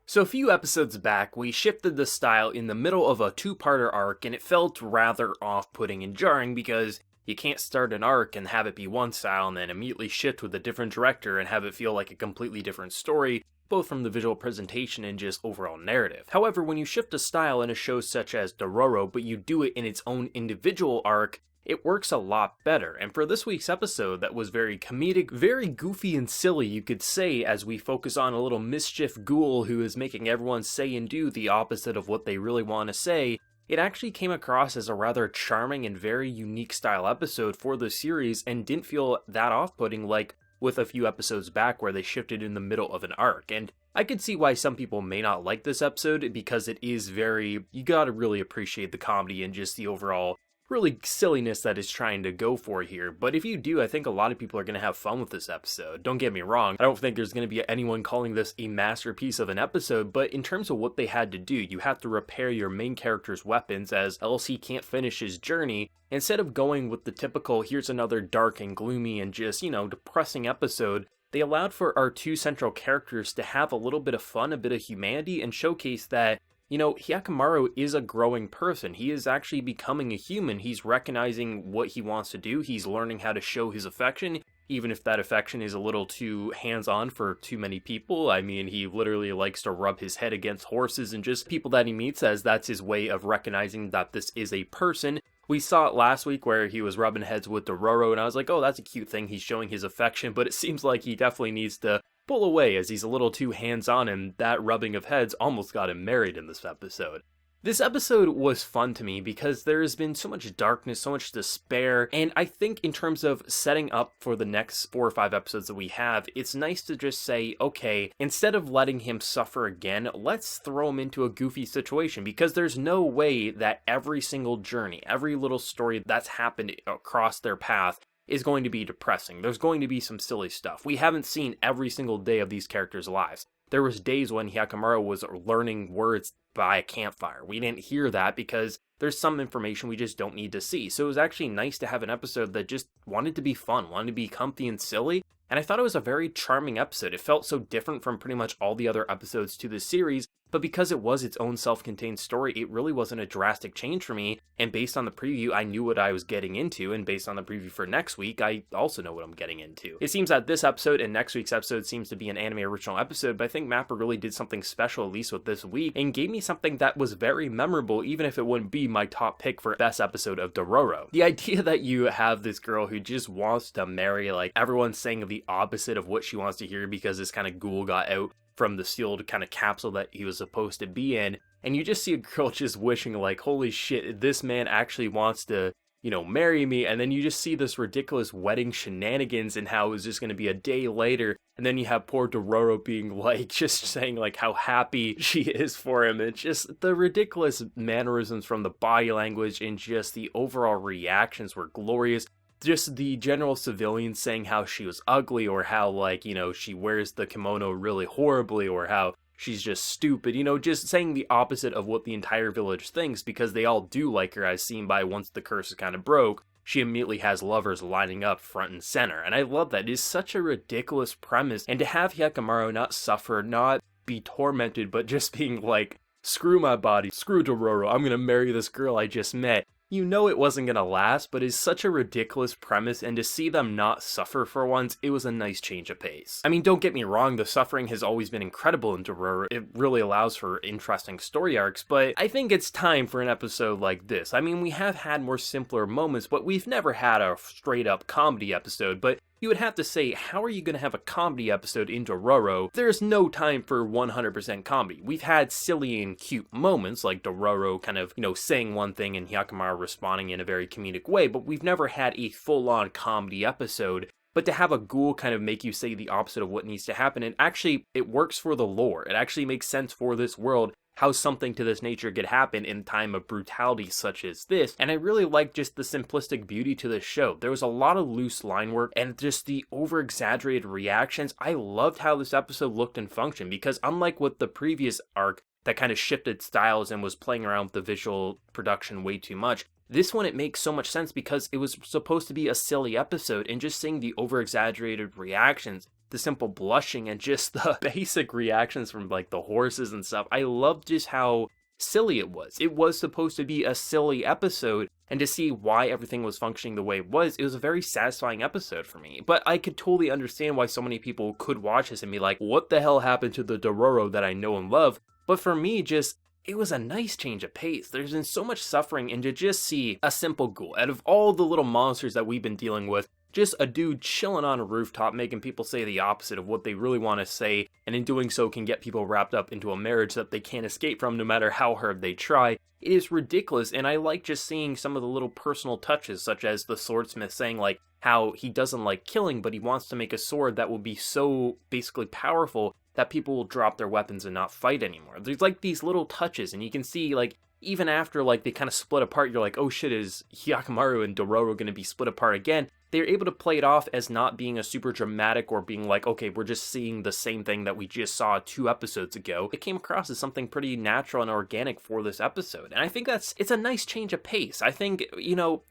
So a few episodes back, we shifted the style in the middle of a two-parter arc, and it felt rather off-putting and jarring because you can't start an arc and have it be one style and then immediately shift with a different director and have it feel like a completely different story, both from the visual presentation and just overall narrative. However, when you shift a style in a show such as Dororo, but you do it in its own individual arc, it works a lot better. And for this week's episode that was very comedic, very goofy and silly, you could say, as we focus on a little mischief ghoul who is making everyone say and do the opposite of what they really want to say, it actually came across as a rather charming and very unique style episode for the series and didn't feel that off-putting like with a few episodes back where they shifted in the middle of an arc. And I could see why some people may not like this episode because it is very, you gotta really appreciate the comedy and just the overall really silliness that it's trying to go for here. But if you do, I think a lot of people are going to have fun with this episode. Don't get me wrong, I don't think there's going to be anyone calling this a masterpiece of an episode, but in terms of what they had to do, you have to repair your main character's weapons as else he can't finish his journey. Instead of going with the typical, here's another dark and gloomy and just, depressing episode, they allowed for our two central characters to have a little bit of fun, a bit of humanity, and showcase that Hyakkimaru is a growing person. He is actually becoming a human. He's recognizing what he wants to do. He's learning how to show his affection, even if that affection is a little too hands-on for too many people. I mean, he literally likes to rub his head against horses and just people that he meets, as that's his way of recognizing that this is a person. We saw it last week where he was rubbing heads with Dororo, and I was like, oh, that's a cute thing. He's showing his affection, but it seems like he definitely needs to pull away as he's a little too hands-on, and that rubbing of heads almost got him married in this episode. This episode was fun to me because there has been so much darkness, so much despair, and I think in terms of setting up for the next 4 or 5 episodes that we have, it's nice to just say, okay, instead of letting him suffer again, let's throw him into a goofy situation, because there's no way that every single journey, every little story that's happened across their path is going to be depressing. There's going to be some silly stuff. We haven't seen every single day of these characters' lives. There was days when Hyakkimaru was learning words by a campfire. We didn't hear that because there's some information we just don't need to see. So it was actually nice to have an episode that just wanted to be fun, wanted to be comfy and silly. And I thought it was a very charming episode. It felt so different from pretty much all the other episodes to this series, but because it was its own self-contained story, it really wasn't a drastic change for me, and based on the preview, I knew what I was getting into, and based on the preview for next week, I also know what I'm getting into. It seems that this episode and next week's episode seems to be an anime original episode, but I think Mappa really did something special, at least with this week, and gave me something that was very memorable, even if it wouldn't be my top pick for best episode of Dororo. The idea that you have this girl who just wants to marry, like, everyone's saying the opposite of what she wants to hear because this kind of ghoul got out from the sealed kind of capsule that he was supposed to be in, and you just see a girl just wishing like, holy shit, this man actually wants to, marry me, and then you just see this ridiculous wedding shenanigans and how it was just going to be a day later, and then you have poor Dororo being like, just saying like how happy she is for him, and just the ridiculous mannerisms from the body language and just the overall reactions were glorious. Just the general civilians saying how she was ugly, or how, like, she wears the kimono really horribly, or how she's just stupid, just saying the opposite of what the entire village thinks, because they all do like her, as seen by once the curse is kind of broke, she immediately has lovers lining up front and center, and I love that. It is such a ridiculous premise, and to have Hyakkimaru not suffer, not be tormented, but just being like, screw my body, screw Dororo, I'm gonna marry this girl I just met. It wasn't gonna last, but it's such a ridiculous premise, and to see them not suffer for once, it was a nice change of pace. I mean, don't get me wrong, the suffering has always been incredible in Dororo. It really allows for interesting story arcs, but I think it's time for an episode like this. I mean, we have had more simpler moments, but we've never had a straight-up comedy episode, but you would have to say, how are you going to have a comedy episode in Dororo? There's no time for 100% comedy. We've had silly and cute moments, like Dororo kind of, saying one thing and Hyakkimaru responding in a very comedic way, but we've never had a full-on comedy episode. But to have a ghoul kind of make you say the opposite of what needs to happen, and actually, it works for the lore. It actually makes sense for this world, how something to this nature could happen in time of brutality such as this, and I really like just the simplistic beauty to this show. There was a lot of loose line work and just the over-exaggerated reactions. I loved how this episode looked and functioned, because unlike with the previous arc that kind of shifted styles and was playing around with the visual production way too much, this one, it makes so much sense because it was supposed to be a silly episode, and just seeing the over-exaggerated reactions the simple blushing and just the basic reactions from like the horses and stuff. I loved just how silly it was. It was supposed to be a silly episode, and to see why everything was functioning the way it was a very satisfying episode for me. But I could totally understand why so many people could watch this and be like, what the hell happened to the Dororo that I know and love? But for me, it was a nice change of pace. There's been so much suffering, and to just see a simple ghoul, out of all the little monsters that we've been dealing with, just a dude chilling on a rooftop making people say the opposite of what they really want to say, and in doing so can get people wrapped up into a marriage that they can't escape from no matter how hard they try. It is ridiculous, and I like just seeing some of the little personal touches, such as the swordsmith saying like how he doesn't like killing, but he wants to make a sword that will be so basically powerful that people will drop their weapons and not fight anymore. There's like these little touches, and you can see like even after like they kind of split apart, you're like, oh shit, is Hyakkimaru and Dororo going to be split apart again? They're able to play it off as not being a super dramatic or being like, okay, we're just seeing the same thing that we just saw 2 episodes ago. It came across as something pretty natural and organic for this episode. And I think it's a nice change of pace. I think,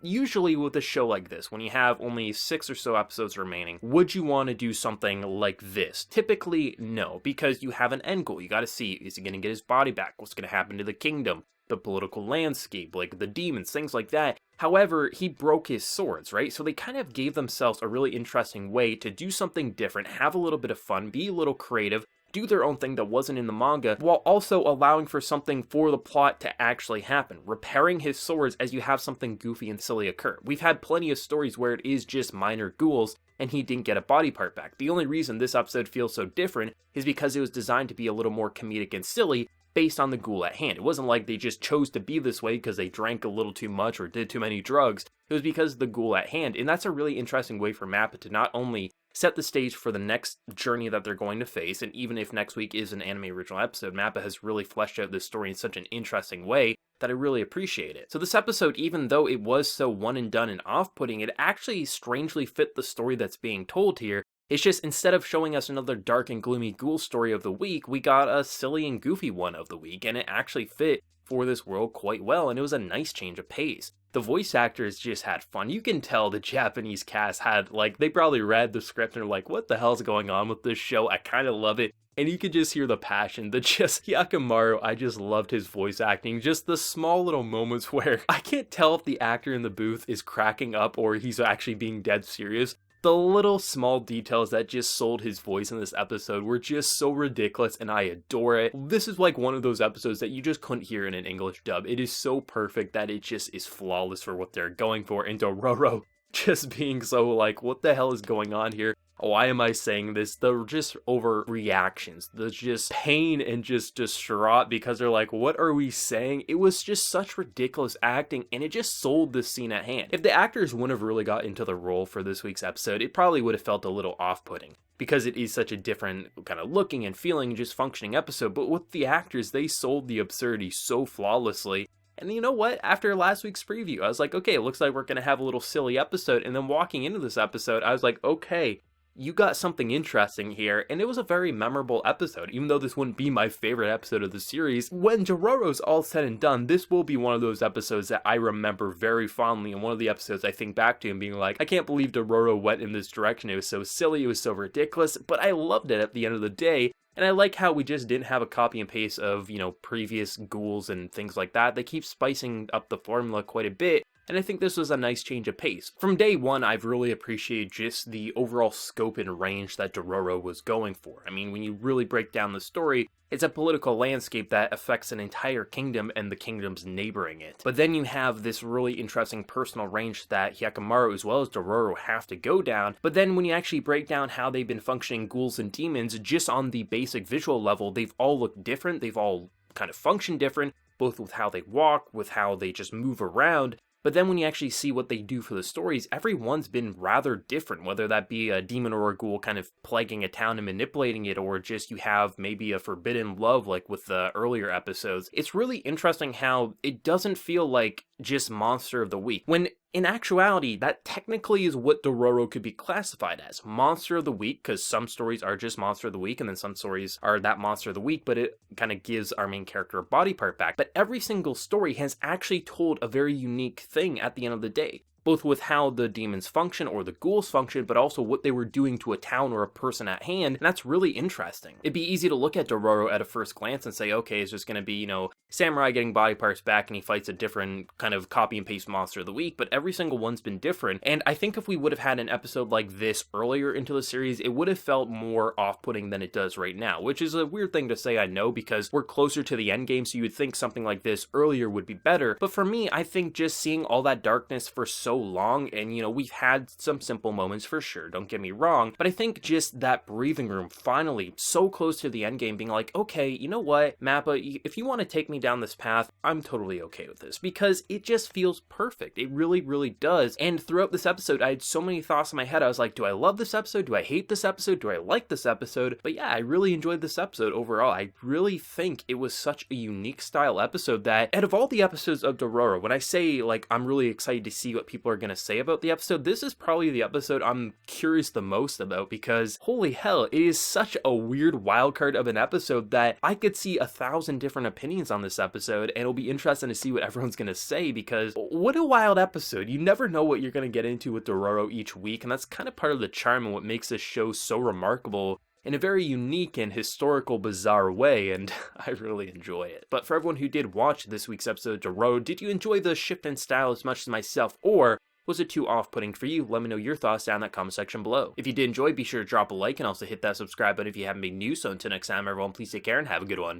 usually with a show like this, when you have only 6 or so episodes remaining, would you want to do something like this? Typically, no, because you have an end goal. You got to see, is he going to get his body back? What's going to happen to the kingdom? The political landscape, like the demons, things like that. However, he broke his swords, right? So they kind of gave themselves a really interesting way to do something different, have a little bit of fun, be a little creative, do their own thing that wasn't in the manga, while also allowing for something for the plot to actually happen, repairing his swords as you have something goofy and silly occur. We've had plenty of stories where it is just minor ghouls, and he didn't get a body part back. The only reason this episode feels so different is because it was designed to be a little more comedic and silly, based on the ghoul at hand. It wasn't like they just chose to be this way because they drank a little too much or did too many drugs. It was because of the ghoul at hand, and that's a really interesting way for Mappa to not only set the stage for the next journey that they're going to face, and even if next week is an anime original episode, Mappa has really fleshed out this story in such an interesting way that I really appreciate it. So this episode, even though it was so one and done and off-putting, it actually strangely fit the story that's being told here. It's just, instead of showing us another dark and gloomy ghoul story of the week, we got a silly and goofy one of the week, and it actually fit for this world quite well, and it was a nice change of pace. The voice actors just had fun. You can tell the Japanese cast had, they probably read the script and are like, what the hell's going on with this show? I kind of love it. And you could just hear the passion, Hyakkimaru, I just loved his voice acting. Just the small little moments where I can't tell if the actor in the booth is cracking up or he's actually being dead serious. The little small details that just sold his voice in this episode were just so ridiculous, and I adore it. This is like one of those episodes that you just couldn't hear in an English dub. It is so perfect that it just is flawless for what they're going for, and Dororo just being so like, what the hell is going on here? Why am I saying this? The just overreactions, the just pain and just distraught because they're like, what are we saying? It was just such ridiculous acting, and it just sold the scene at hand. If the actors wouldn't have really got into the role for this week's episode, it probably would have felt a little off-putting because it is such a different kind of looking and feeling and just functioning episode. But with the actors, they sold the absurdity so flawlessly. And you know what? After last week's preview, I was like, okay, it looks like we're going to have a little silly episode. And then walking into this episode, I was like, okay, you got something interesting here, and it was a very memorable episode, even though this wouldn't be my favorite episode of the series. When Dororo's all said and done, this will be one of those episodes that I remember very fondly, and one of the episodes I think back to and being like, I can't believe Dororo went in this direction. It was so silly, it was so ridiculous, but I loved it at the end of the day. And I like how we just didn't have a copy and paste of, previous ghouls and things like that. They keep spicing up the formula quite a bit. And I think this was a nice change of pace. From day one, I've really appreciated just the overall scope and range that Dororo was going for. I mean, when you really break down the story, it's a political landscape that affects an entire kingdom and the kingdoms neighboring it. But then you have this really interesting personal range that Hyakkimaru as well as Dororo have to go down. But then when you actually break down how they've been functioning ghouls and demons, just on the basic visual level, they've all looked different. They've all kind of functioned different, both with how they walk, with how they just move around. But then when you actually see what they do for the stories, everyone's been rather different, whether that be a demon or a ghoul kind of plaguing a town and manipulating it, or just you have maybe a forbidden love like with the earlier episodes. It's really interesting how it doesn't feel like just Monster of the Week, when in actuality, that technically is what Dororo could be classified as. Monster of the Week, because some stories are just Monster of the Week, and then some stories are that Monster of the Week, but it kind of gives our main character a body part back. But every single story has actually told a very unique thing at the end of the day. both with how the demons function or the ghouls function, but also what they were doing to a town or a person at hand, and that's really interesting. It'd be easy to look at Dororo at a first glance and say, okay, it's just gonna be, samurai getting body parts back and he fights a different kind of copy and paste monster of the week, but every single one's been different, and I think if we would have had an episode like this earlier into the series, it would have felt more off-putting than it does right now, which is a weird thing to say, I know, because we're closer to the end game, so you would think something like this earlier would be better, but for me, I think just seeing all that darkness for so long, and we've had some simple moments for sure, don't get me wrong, but I think just that breathing room finally so close to the end game being like, okay, you know what, Mappa, if you want to take me down this path, I'm totally okay with this, because it just feels perfect. It really, really does. And throughout this episode, I had so many thoughts in my head. I was like, do I love this episode? Do I hate this episode? Do I like this episode? But yeah, I really enjoyed this episode overall. I really think it was such a unique style episode that out of all the episodes of Dororo, when I say like I'm really excited to see what people are going to say about the episode, this is probably the episode I'm curious the most about, because holy hell, it is such a weird wildcard of an episode that I could see 1,000 different opinions on this episode, and it'll be interesting to see what everyone's going to say, because what a wild episode. You never know what you're going to get into with Dororo each week, and that's kind of part of the charm and what makes this show so remarkable in a very unique and historical, bizarre way, and I really enjoy it. But for everyone who did watch this week's episode of Dororo, did you enjoy the shift in style as much as myself, or was it too off-putting for you? Let me know your thoughts down in that comment section below. If you did enjoy, be sure to drop a like and also hit that subscribe button if you haven't been new. So until next time, everyone, please take care and have a good one.